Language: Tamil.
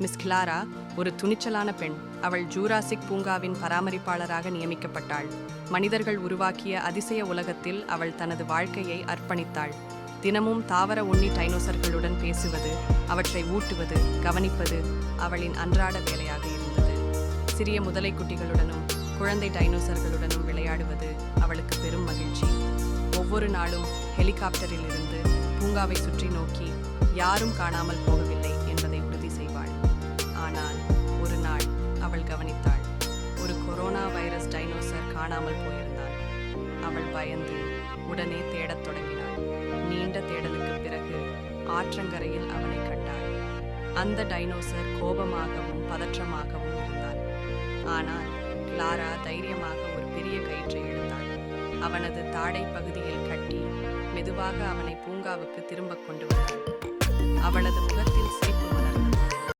மிஸ் கிளாரா ஒரு துணிச்சலான பெண். அவள் ஜூராசிக் பூங்காவின் பராமரிப்பாளராக நியமிக்கப்பட்டாள். மனிதர்கள் உருவாக்கிய அதிசய உலகத்தில் அவள் தனது வாழ்க்கையை அர்ப்பணித்தாள். தினமும் தாவர உண்ணி டைனோசர்களுடன் பேசுவது, அவற்றை ஊட்டுவது, கவனிப்பது அவளின் அன்றாட வேலையாக இருந்தது. சிறிய முதலை குட்டிகளுடனும் குழந்தை டைனோசர்களுடனும் விளையாடுவது அவளுக்கு பெரும் மகிழ்ச்சி. ஒவ்வொரு நாளும் ஹெலிகாப்டரில் இருந்து பூங்காவை சுற்றி நோக்கி யாரும் காணாமல் போகவில்லை என்பதை உறுதி செய்வாள். ஆனால் ஒரு நாள் அவள் கவனித்தாள். ஒரு கொரோனா வைரஸ் டைனோசர் காணாமல் போயிருந்தான். அவள் பயந்து உடனே தேடத் தொடங்கினாள். நீண்ட தேடலுக்கு பிறகு ஆற்றங்கரையில் அவனை கண்டாள். அந்த டைனோசர் கோபமாகவும் பதற்றமாகவும் இருந்தான். ஆனால் கிளாரா தைரியமாக ஒரு பெரிய கயிற்றை எடுத்தாள். அவனது தாடை பகுதியில் கட்டி மெதுவாக அவனை பூங்காவுக்கு திரும்ப கொண்டு வந்தாள். அவளது முகத்தில் சிரிப்பு மலர்ந்தது.